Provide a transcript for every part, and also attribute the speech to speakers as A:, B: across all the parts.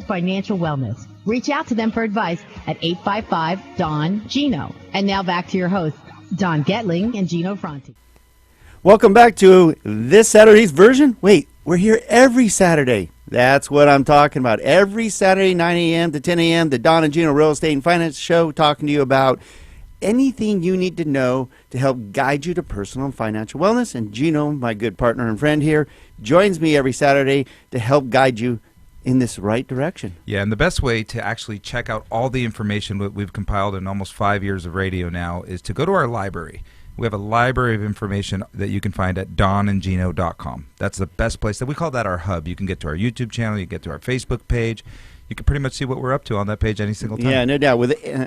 A: Financial wellness. Reach out to them for advice at 855-DON-GINO. And now back to your hosts, Don Getling and Gino Franti.
B: Welcome back to this Saturday's version. Wait, we're here every Saturday. That's what I'm talking about. Every Saturday, 9 a.m. to 10 a.m., the Don and Gino Real Estate and Finance Show, talking to you about anything you need to know to help guide you to personal and financial wellness. And Gino, my good partner and friend here, joins me every Saturday to help guide you in this right direction.
C: Yeah, and the best way to actually check out all the information that we've compiled in almost 5 years of radio now is to go to our library. We have a library of information that you can find at donandgino.com. That's the best place. We call that our hub. You can get to our YouTube channel. You can get to our Facebook page. You can pretty much see what we're up to on that page any single time.
B: Yeah, no doubt.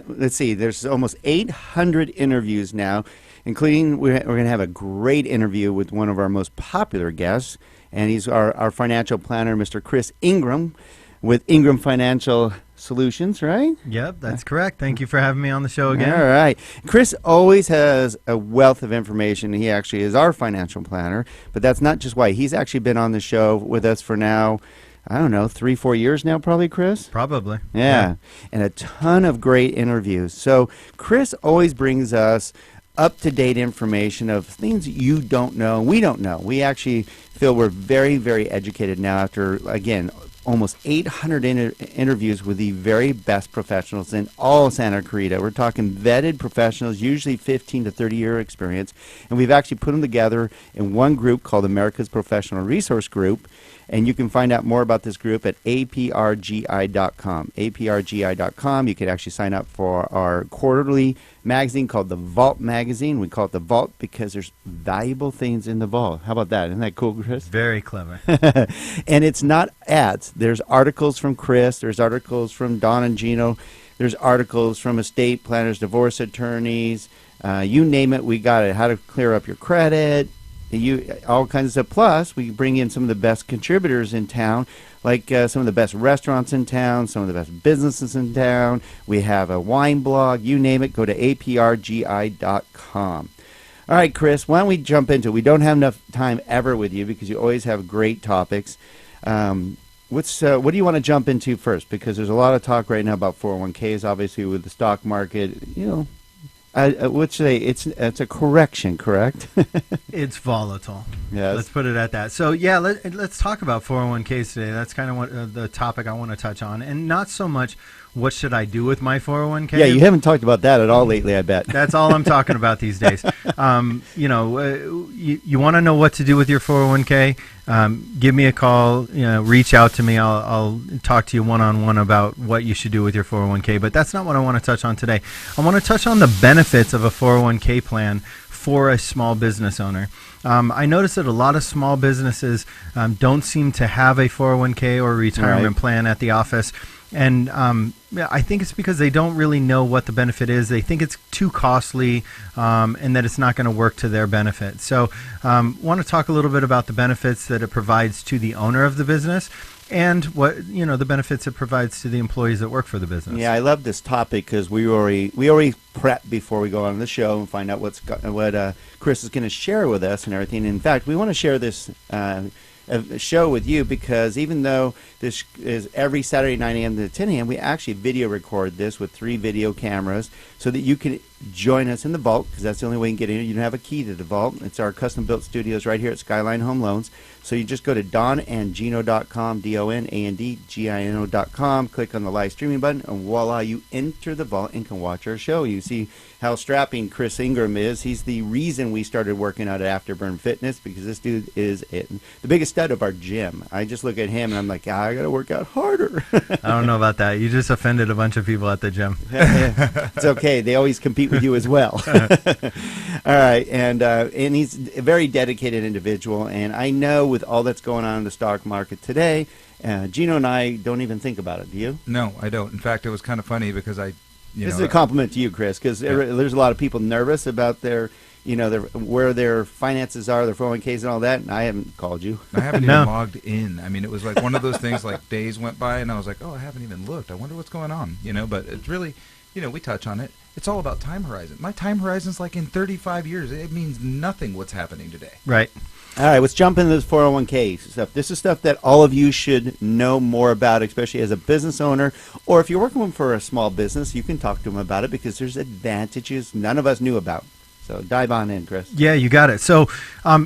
B: Let's see, there's almost 800 interviews now, including we're going to have a great interview with one of our most popular guests, and he's our financial planner, Mr. Chris Ingram, with Ingram Financial Solutions, right?
D: Yep, that's correct. Thank you for having me on the show again.
B: All right. Chris always has a wealth of information. He actually is our financial planner, but that's not just why. He's actually been on the show with us for now, I don't know, 3-4 years now, probably, Chris?
D: Probably.
B: Yeah, and a ton of great interviews. So Chris always brings us up-to-date information of things you don't know, we don't know. We actually feel we're very, very educated now after, again, almost 800 interviews with the very best professionals in all of Santa Clarita. We're talking vetted professionals, usually 15 to 30-year experience, and we've actually put them together in one group called America's Professional Resource Group, and you can find out more about this group at aprgi.com. aprgi.com. You can actually sign up for our quarterly magazine called the Vault Magazine. We call it the Vault because there's valuable things in the vault. How about that? Isn't that cool, Chris?
D: Very clever.
B: And it's not ads. There's articles from Chris. There's articles from Don and Gino. There's articles from estate planners, divorce attorneys. You name it, we got it. How to clear up your credit. All kinds of stuff. Plus, we bring in some of the best contributors in town, like some of the best restaurants in town, some of the best businesses in town. We have a wine blog. You name it, go to aprgi.com. All right, Chris, why don't we jump into it? We don't have enough time ever with you because you always have great topics. What do you want to jump into first? Because there's a lot of talk right now about 401ks, obviously, with the stock market. I would say it's a correction, correct?
D: It's volatile.
B: Yes.
D: Let's put it at that. So, yeah, let's talk about 401ks today. That's kind of what the topic I want to touch on. And not so much what should I do with my 401k.
B: Yeah, you haven't talked about that at all lately, I bet.
D: That's all I'm talking about these days. You want to know what to do with your 401k? Give me a call. Reach out to me. I'll talk to you one-on-one about what you should do with your 401k. But that's not what I want to touch on today. I want to touch on the benefits of a 401k plan for a small business owner. I notice that a lot of small businesses don't seem to have a 401k or retirement plan at the office. And I think it's because they don't really know what the benefit is. They think it's too costly and that it's not going to work to their benefit. So want to talk a little bit about the benefits that it provides to the owner of the business and what the benefits it provides to the employees that work for the business.
B: Yeah, I love this topic because we already prep before we go on the show and find out what Chris is going to share with us and everything. In fact, we want to share this a show with you because even though this is every Saturday 9 a.m. to 10 a.m., we actually video record this with 3 video cameras so that you can join us in the vault because that's the only way you can get in. You don't have a key to the vault. It's our custom-built studios right here at Skyline Home Loans. So you just go to donandgino.com, donandgino.com, click on the live streaming button, and voila, you enter the vault and can watch our show. You see how strapping Chris Ingram is. He's the reason we started working out at Afterburn Fitness because this dude is the biggest stud of our gym. I just look at him and I'm like, I got to work out harder.
D: I don't know about that. You just offended a bunch of people at the gym.
B: It's okay. They always compete with you as well. All right. And he's a very dedicated individual. And I know with all that's going on in the stock market today, Gino and I don't even think about it. Do you?
C: No, I don't. In fact, it was kind of funny because this
B: is a compliment to you, Chris, because there's a lot of people nervous about their where their finances are, their 401ks and all that, and I haven't called you.
C: I haven't even logged in. I mean, it was like one of those things like days went by, and I was like, oh, I haven't even looked. I wonder what's going on, But it's really, we touch on it. It's all about time horizon. My time horizon's like in 35 years. It means nothing what's happening today.
D: Right.
B: All right, let's jump into this 401k stuff. This is stuff that all of you should know more about, especially as a business owner, or if you're working for a small business, you can talk to them about it because there's advantages none of us knew about. So dive on in, Chris.
D: Yeah, you got it. So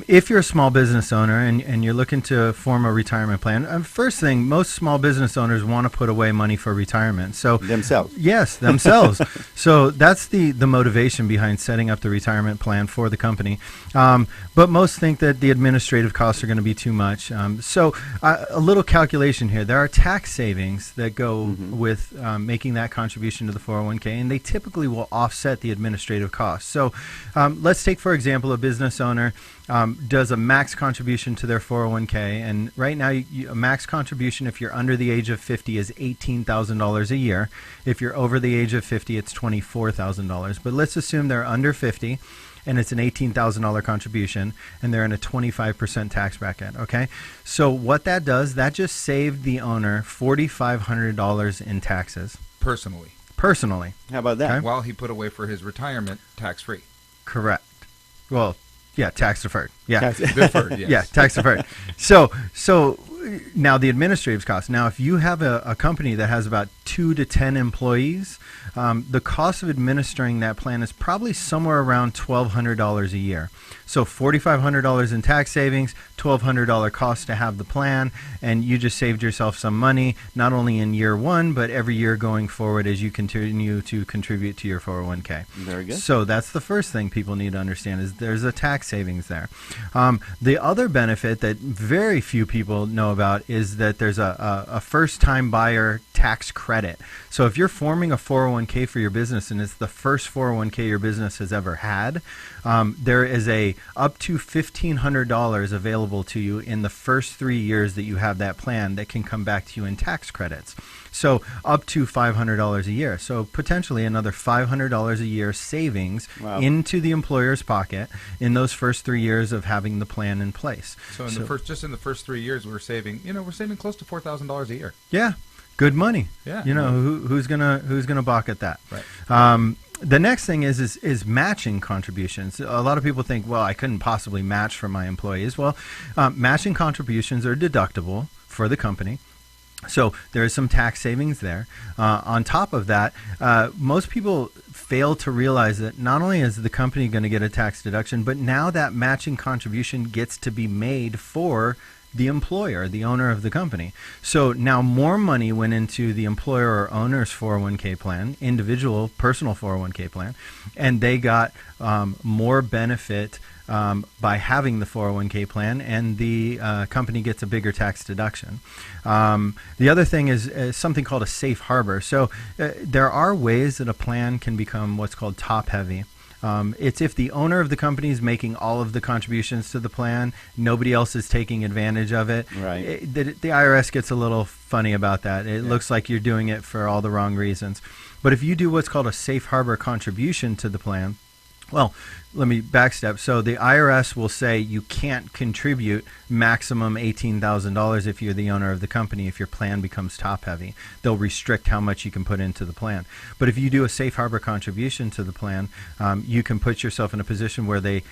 D: if you're a small business owner and you're looking to form a retirement plan, first thing, most small business owners want to put away money for retirement. So
B: Themselves.
D: Yes, themselves. So that's the motivation behind setting up the retirement plan for the company. But most think that the administrative costs are going to be too much. So a little calculation here. There are tax savings that go with making that contribution to the 401k, and they typically will offset the administrative costs. So let's take, for example, a business owner does a max contribution to their 401k, and right now a max contribution if you're under the age of 50 is $18,000 a year. If you're over the age of 50, it's $24,000. But let's assume they're under 50 and it's an $18,000 contribution and they're in a 25% tax bracket, okay? So what that does, that just saved the owner $4,500 in taxes.
C: Personally.
B: How about that?
D: Okay.
C: While he put away for his retirement tax-free.
D: Correct. Well, yeah, tax deferred. Yeah.
C: Deferred, yes.
D: Yeah, tax deferred. So now the administrative costs. Now, if you have a company that has about 2 to 10 employees, the cost of administering that plan is probably somewhere around $1,200 a year. So $4,500 in tax savings, $1,200 cost to have the plan, and you just saved yourself some money, not only in year one, but every year going forward as you continue to contribute to your 401k.
B: Very good.
D: So that's the first thing people need to understand is there's a tax savings there. The other benefit that very few people know about is that there's a first-time buyer tax credit. So if you're forming a 401k for your business and it's the first 401k your business has ever had, there is a up to $1,500 available to you in the first 3 years that you have that plan that can come back to you in tax credits. So up to $500 a year. So potentially another $500 a year savings into the employer's pocket in those first 3 years of having the plan in place.
C: So in the first 3 years, we're saving close to $4,000 a year.
D: Yeah, good money.
C: Yeah,
D: who's gonna balk at that?
C: Right.
D: The next thing is matching contributions. A lot of people think, well, I couldn't possibly match for my employees. Well, matching contributions are deductible for the company. So there is some tax savings there. On top of that, most people fail to realize that not only is the company going to get a tax deduction, but now that matching contribution gets to be made for the employer, the owner of the company. So now more money went into the employer or owner's 401k plan, individual personal 401k plan, and they got more benefit by having the 401k plan, and the company gets a bigger tax deduction. The other thing is something called a safe harbor. So there are ways that a plan can become what's called top heavy. It's if the owner of the company is making all of the contributions to the plan, nobody else is taking advantage of it.
B: Right.
D: The IRS gets a little funny about that. It looks like you're doing it for all the wrong reasons. But if you do what's called a safe harbor contribution to the plan, well, let me backstep. So the IRS will say you can't contribute maximum $18,000 if you're the owner of the company if your plan becomes top heavy. They'll restrict how much you can put into the plan. But if you do a safe harbor contribution to the plan, you can put yourself in a position where they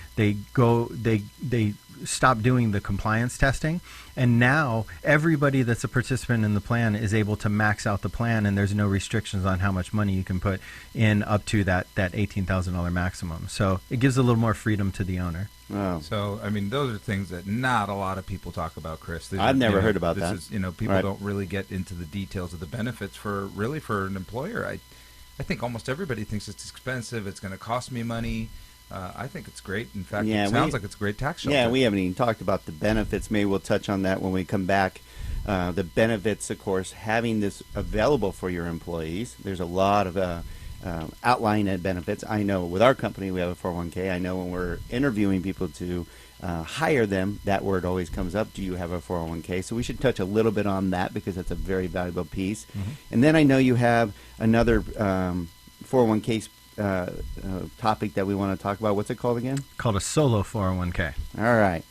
D: stop doing the compliance testing, and now everybody that's a participant in the plan is able to max out the plan, and there's no restrictions on how much money you can put in up to that $18,000 maximum. So it gives a little more freedom to the owner.
B: Wow.
C: So, I mean, those are things that not a lot of people talk about, Chris.
B: I've never heard about that.
C: People don't really get into the details of the benefits for an employer. I think almost everybody thinks it's expensive. It's going to cost me money. I think it's great. In fact, it sounds like it's a great tax shelter.
B: Yeah, we haven't even talked about the benefits. Maybe we'll touch on that when we come back. The benefits, of course, having this available for your employees. There's a lot of outline benefits. I know with our company we have a 401k. I know when we're interviewing people to hire them, that word always comes up. Do you have a 401k? So we should touch a little bit on that because that's a very valuable piece. Mm-hmm. And then I know you have another 401k topic that we want to talk about. What's it called again?
D: Called a solo 401k.
B: All right.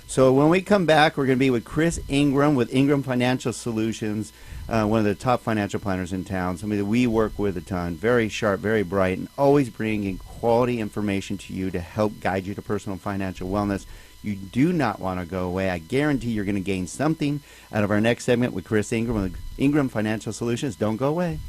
B: So when we come back, we're going to be with Chris Ingram with Ingram Financial Solutions, one of the top financial planners in town, somebody that we work with a ton, very sharp, very bright, and always bringing quality information to you to help guide you to personal financial wellness. You do not want to go away. I guarantee you're going to gain something out of our next segment with Chris Ingram with Ingram Financial Solutions. Don't go away.